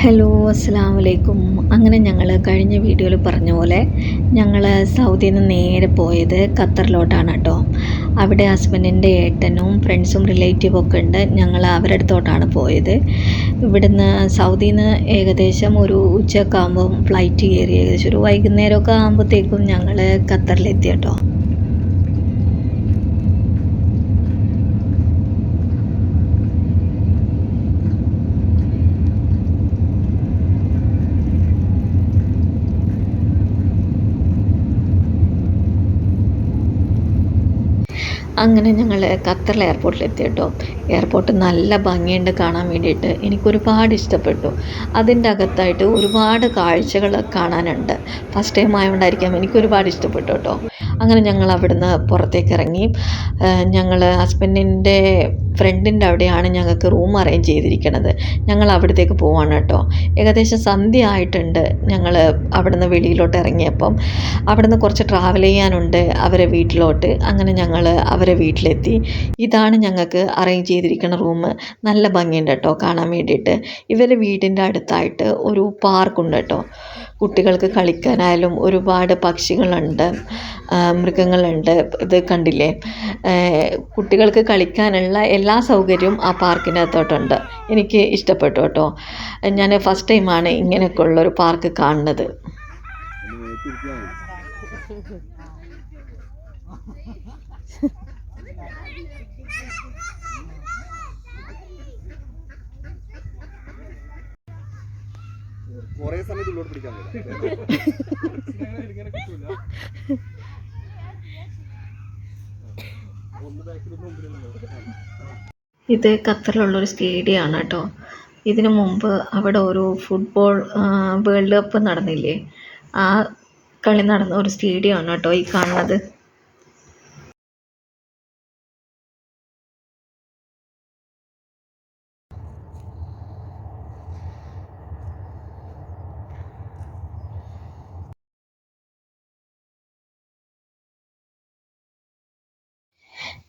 Hello അസ്സലാമു അലൈക്കും. അങ്ങനെ ഞങ്ങൾ കഴിഞ്ഞ വീഡിയോയിൽ പറഞ്ഞ പോലെ ഞങ്ങൾ സൗദിയിൽ നിന്ന് നേരെ പോയത് ഖത്തറിലോട്ടാണ് കേട്ടോ. അവിടെ ഹസ്ബൻഡിൻ്റെ ഏട്ടനും ഫ്രണ്ട്സും റിലേറ്റീവും ഒക്കെ ഉണ്ട്. ഞങ്ങൾ അവരുടെ അടുത്തോട്ടാണ് പോയത്. ഇവിടുന്ന് സൗദിയിൽ നിന്ന് ഏകദേശം ഒരു ഉച്ചയൊക്കെ ആകുമ്പം ഫ്ലൈറ്റ് കയറി ഏകദേശം ഒരു വൈകുന്നേരമൊക്കെ ആകുമ്പോഴത്തേക്കും ഞങ്ങൾ ഖത്തറിലെത്തി കേട്ടോ. അങ്ങനെ ഞങ്ങൾ ഖത്തറിൽ എയർപോർട്ടിലെത്തി കേട്ടോ. എയർപോർട്ട് നല്ല ഭംഗിയുണ്ട് കാണാൻ വേണ്ടിയിട്ട്. എനിക്കൊരുപാട് ഇഷ്ടപ്പെട്ടു. അതിൻ്റെ അകത്തായിട്ട് ഒരുപാട് കാഴ്ചകൾ കാണാനുണ്ട്. ഫസ്റ്റ് ടൈം ആയതുകൊണ്ടായിരിക്കാം എനിക്കൊരുപാട് ഇഷ്ടപ്പെട്ടു കേട്ടോ. അങ്ങനെ ഞങ്ങൾ അവിടുന്ന് പുറത്തേക്ക് ഇറങ്ങി. ഞങ്ങൾ ഹസ്ബൻഡിൻ്റെ ഫ്രണ്ടിൻ്റെ അവിടെയാണ് ഞങ്ങൾക്ക് റൂം അറേഞ്ച് ചെയ്തിരിക്കുന്നത്. ഞങ്ങൾ അവിടത്തേക്ക് പോവാണ് കേട്ടോ. ഏകദേശം സന്ധ്യ ആയിട്ടുണ്ട്. ഞങ്ങൾ അവിടുന്ന് വെളിയിലോട്ട് ഇറങ്ങിയപ്പം അവിടുന്ന് കുറച്ച് ട്രാവൽ ചെയ്യാനുണ്ട് അവരെ വീട്ടിലോട്ട്. അങ്ങനെ ഞങ്ങൾ അവരെ വീട്ടിലെത്തി. ഇതാണ് ഞങ്ങൾക്ക് അറേഞ്ച് ചെയ്തിരിക്കുന്ന റൂം. നല്ല ഭംഗിയുണ്ട് കേട്ടോ കാണാൻ വേണ്ടിയിട്ട്. ഇവരുടെ വീടിൻ്റെ അടുത്തായിട്ട് ഒരു പാർക്കുണ്ട് കേട്ടോ. കുട്ടികൾക്ക് കളിക്കാനായാലും ഒരുപാട് പക്ഷികളുണ്ട്, മൃഗങ്ങളുണ്ട്. ഇത് കണ്ടില്ലേ, കുട്ടികൾക്ക് കളിക്കാനുള്ള എല്ലാ സൗകര്യവും ആ പാർക്കിനകത്തോട്ടുണ്ട്. എനിക്ക് ഇഷ്ടപ്പെട്ടു കേട്ടോ. ഞാൻ ഫസ്റ്റ് ടൈമാണ് ഇങ്ങനെയൊക്കെ ഉള്ളൊരു പാർക്ക് കാണുന്നത്. കുറേ സമയത്ത് ഉള്ളോട്ട് പിടിക്കാൻ ഇത് ഖത്തറിലുള്ളൊരു സ്റ്റേഡിയമാണ് കേട്ടോ. ഇതിനു മുമ്പ് അവിടെ ഒരു ഫുട്ബോൾ വേൾഡ് കപ്പ് നടന്നില്ലേ, ആ കളി നടന്ന ഒരു സ്റ്റേഡിയമാണ് കേട്ടോ ഈ കാണുന്നത്.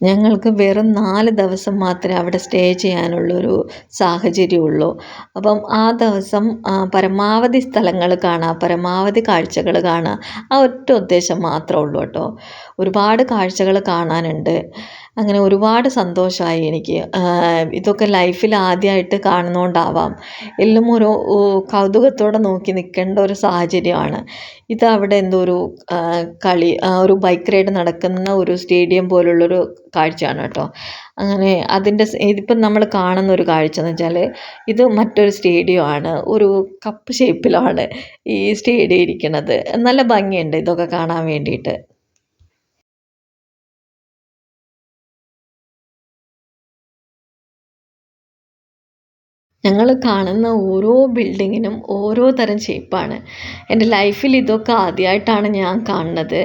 ഞങ്ങൾക്ക് വെറും 4 ദിവസം മാത്രമേ അവിടെ സ്റ്റേ ചെയ്യാനുള്ളൊരു സാഹചര്യമുള്ളൂ. അപ്പം ആ ദിവസം പരമാവധി സ്ഥലങ്ങൾ കാണുക, പരമാവധി കാഴ്ചകൾ കാണുക, ആ ഒറ്റ ഉദ്ദേശം മാത്രമേ ഉള്ളൂ കേട്ടോ. ഒരുപാട് കാഴ്ചകൾ കാണാനുണ്ട്. അങ്ങനെ ഒരുപാട് സന്തോഷമായി എനിക്ക്. ഇതൊക്കെ ലൈഫിൽ ആദ്യമായിട്ട് കാണുന്നതുകൊണ്ടാവാം എല്ലാം ഒരു കൗതുകത്തോടെ നോക്കി നിൽക്കേണ്ട ഒരു സാഹചര്യമാണ്. ഇതവിടെ എന്തോ ഒരു കളി, ഒരു ബൈക്ക് റൈഡ് നടക്കുന്ന ഒരു സ്റ്റേഡിയം പോലുള്ളൊരു കാഴ്ചയാണ് കേട്ടോ. അങ്ങനെ ഇതിപ്പം നമ്മൾ കാണുന്ന ഒരു കാഴ്ച എന്ന് വെച്ചാൽ ഇത് മറ്റൊരു സ്റ്റേഡിയമാണ്. ഒരു കപ്പ് ഷേപ്പിലാണ് ഈ സ്റ്റേഡിയം ഇരിക്കുന്നത്. നല്ല ഭംഗിയുണ്ട് ഇതൊക്കെ കാണാൻ വേണ്ടിയിട്ട്. ഞങ്ങൾ കാണുന്ന ഓരോ ബിൽഡിങ്ങിനും ഓരോ തരം ഷേപ്പാണ്. എൻ്റെ ലൈഫിൽ ഇതൊക്കെ ആദ്യമായിട്ടാണ് ഞാൻ കാണുന്നത്.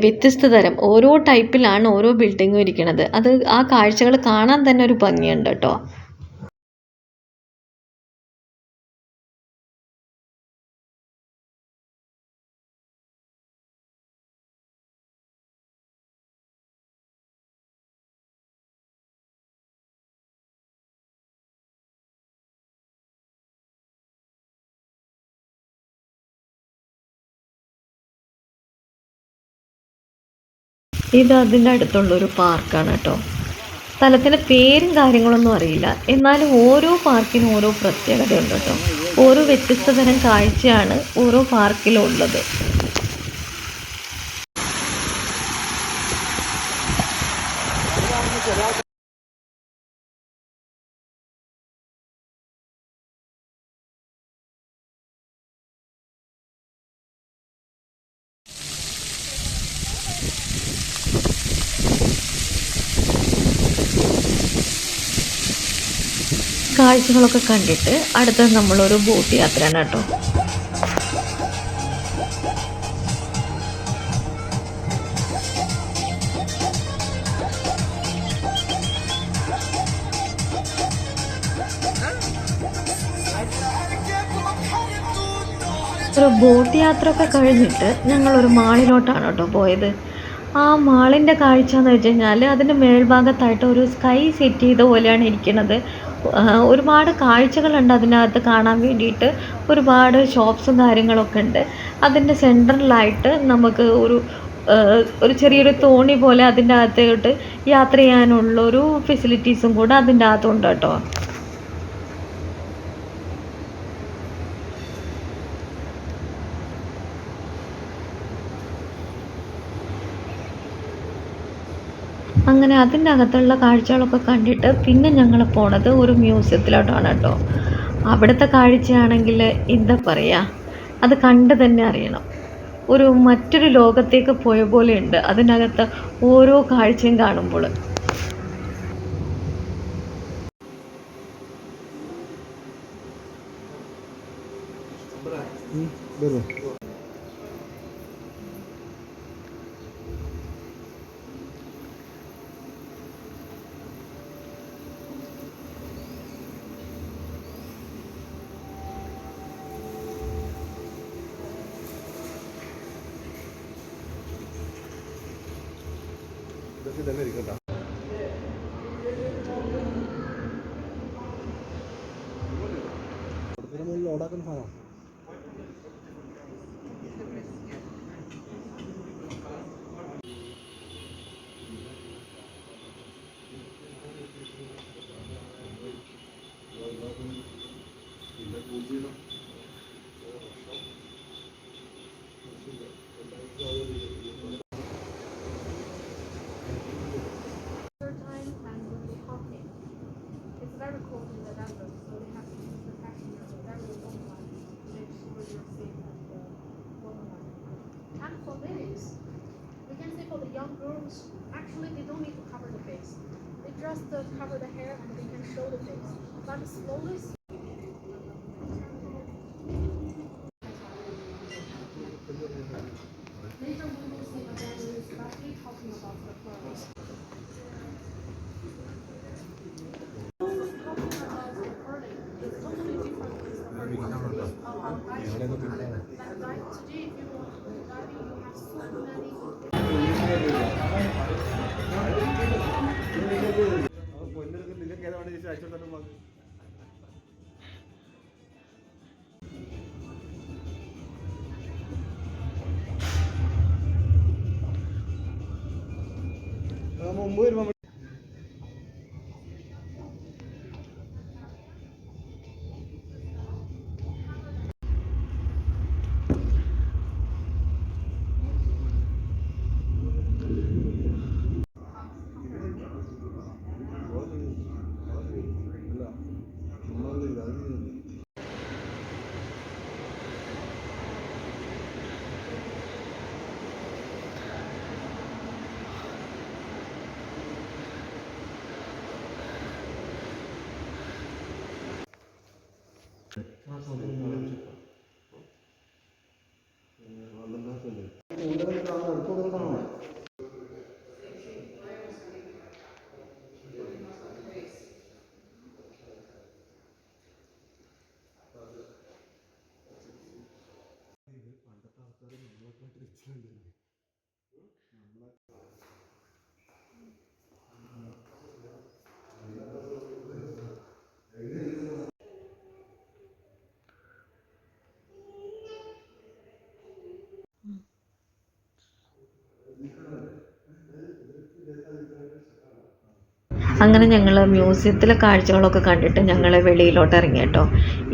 വ്യത്യസ്ത തരം ഓരോ ടൈപ്പിലാണ് ഓരോ ബിൽഡിങ്ങും ഇരിക്കുന്നത്. ആ കാഴ്ചകൾ കാണാൻ തന്നെ ഒരു ഭംഗിയുണ്ട് കേട്ടോ. ഇത് അതിൻ്റെ അടുത്തുള്ളൊരു പാർക്കാണ് കേട്ടോ. സ്ഥലത്തിൻ്റെ പേരും കാര്യങ്ങളൊന്നും അറിയില്ല. എന്നാലും ഓരോ പാർക്കിനും ഓരോ പ്രത്യേകതയുണ്ട് കേട്ടോ. ഓരോ വ്യത്യസ്ത തരം കാഴ്ചയാണ് ഓരോ പാർക്കിലും ഉള്ളത്. കാഴ്ചകളൊക്കെ കണ്ടിട്ട് അടുത്തത് നമ്മളൊരു ബോട്ട് യാത്രയാണ് കേട്ടോ. ഒരു ബോട്ട് യാത്ര ഒക്കെ കഴിഞ്ഞിട്ട് ഞങ്ങളൊരു മാളിലോട്ടാണ് കേട്ടോ പോയത്. ആ മാളിൻ്റെ കാഴ്ച എന്ന് വെച്ച് കഴിഞ്ഞാൽ അതിൻ്റെ മേൽഭാഗത്തായിട്ട് ഒരു സ്കൈ സെറ്റ് ചെയ്ത പോലെയാണ് ഇരിക്കുന്നത്. ഒരുപാട് കാഴ്ചകളുണ്ട് അതിനകത്ത് കാണാൻ വേണ്ടിയിട്ട്. ഒരുപാട് ഷോപ്സും കാര്യങ്ങളൊക്കെ ഉണ്ട്. അതിൻ്റെ സെൻട്രലായിട്ട് നമുക്ക് ഒരു ചെറിയൊരു തോണി പോലെ അതിൻ്റെ അകത്തോട്ട് യാത്ര ചെയ്യാനുള്ളൊരു ഫെസിലിറ്റീസും കൂടെ അതിൻ്റെ അകത്തുണ്ട് കേട്ടോ. അങ്ങനെ അതിൻ്റെ അകത്തുള്ള കാഴ്ചകളൊക്കെ കണ്ടിട്ട് പിന്നെ ഞങ്ങൾ പോണത് ഒരു മ്യൂസിയത്തിലോട്ടാണ് കേട്ടോ. അവിടുത്തെ കാഴ്ചയാണെങ്കിൽ എന്താ പറയുക, അത് കണ്ട് തന്നെ അറിയണം. മറ്റൊരു ലോകത്തേക്ക് പോയ പോലെയുണ്ട് അതിനകത്ത് ഓരോ കാഴ്ചയും കാണുമ്പോൾ. ഇതൊക്കെ തന്നെ ഇരിക്കണ്ട. ഓടാക്കുന്ന സാധനം very cold in the desert, so they have to use protection for a very long one to make sure you're safe and long one. And for ladies, we can say for the young girls, actually they don't need to cover the face. They just cover the hair and they can show the face. But slowly. Later we will see a very especially talking about the pearls. മുമ്പ് വരുമ്പോൾ അങ്ങനെ ഞങ്ങൾ മ്യൂസിയത്തിലെ കാഴ്ചകളൊക്കെ കണ്ടിട്ട് ഞങ്ങൾ വെളിയിലോട്ട് ഇറങ്ങി കേട്ടോ.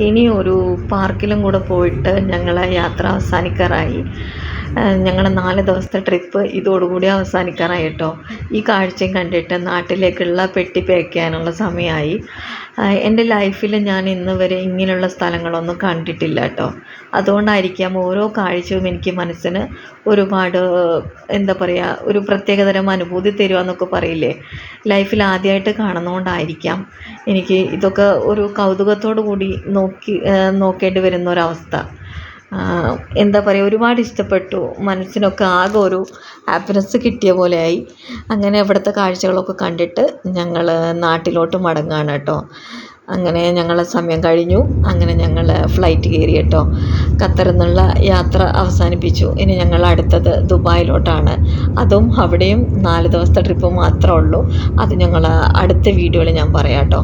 ഇനി ഒരു പാർക്കിലും കൂടെ പോയിട്ട് ഞങ്ങളെ യാത്ര അവസാനിക്കാറായി. ഞങ്ങൾ 4 ദിവസത്തെ ട്രിപ്പ് ഇതോടുകൂടി അവസാനിക്കാറായി കേട്ടോ. ഈ കാഴ്ചയും കണ്ടിട്ട് നാട്ടിലേക്കുള്ള പെട്ടി പാക്ക് ചെയ്യാനുള്ള സമയമായി. എൻ്റെ ലൈഫിൽ ഞാൻ ഇന്ന് വരെ ഇങ്ങനെയുള്ള സ്ഥലങ്ങളൊന്നും കണ്ടിട്ടില്ല കേട്ടോ. അതുകൊണ്ടായിരിക്കാം ഓരോ കാഴ്ചയും എനിക്ക് മനസ്സിന് ഒരുപാട് എന്താ പറയുക, ഒരു പ്രത്യേകതരം അനുഭൂതി തരുക എന്നൊക്കെ പറയില്ലേ, ലൈഫിൽ ആദ്യമായിട്ട് കാണുന്നതുകൊണ്ടായിരിക്കാം എനിക്ക് ഇതൊക്കെ ഒരു കൗതുകത്തോടു കൂടി നോക്കേണ്ടി വരുന്ന ഒരവസ്ഥ. എന്താ പറയുക, ഒരുപാട് ഇഷ്ടപ്പെട്ടു. മനസ്സിനൊക്കെ ആകെ ഒരു ഹാപ്പിനെസ് കിട്ടിയ പോലെയായി. അങ്ങനെ ഇവിടുത്തെ കാഴ്ചകളൊക്കെ കണ്ടിട്ട് ഞങ്ങൾ നാട്ടിലോട്ട് മടങ്ങുകയാണ് കേട്ടോ. അങ്ങനെ ഞങ്ങളെ സമയം കഴിഞ്ഞു. അങ്ങനെ ഞങ്ങൾ ഫ്ലൈറ്റ് കയറി കേട്ടോ. ഖത്തറിൽ നിന്നുള്ള യാത്ര അവസാനിപ്പിച്ചു. ഇനി ഞങ്ങൾ അടുത്തത് ദുബായിലോട്ടാണ്. അതും അവിടെയും 4 ദിവസത്തെ ട്രിപ്പ് മാത്രമേ ഉള്ളൂ. അത് ഞങ്ങൾ അടുത്ത വീഡിയോയിൽ ഞാൻ പറയാം കേട്ടോ.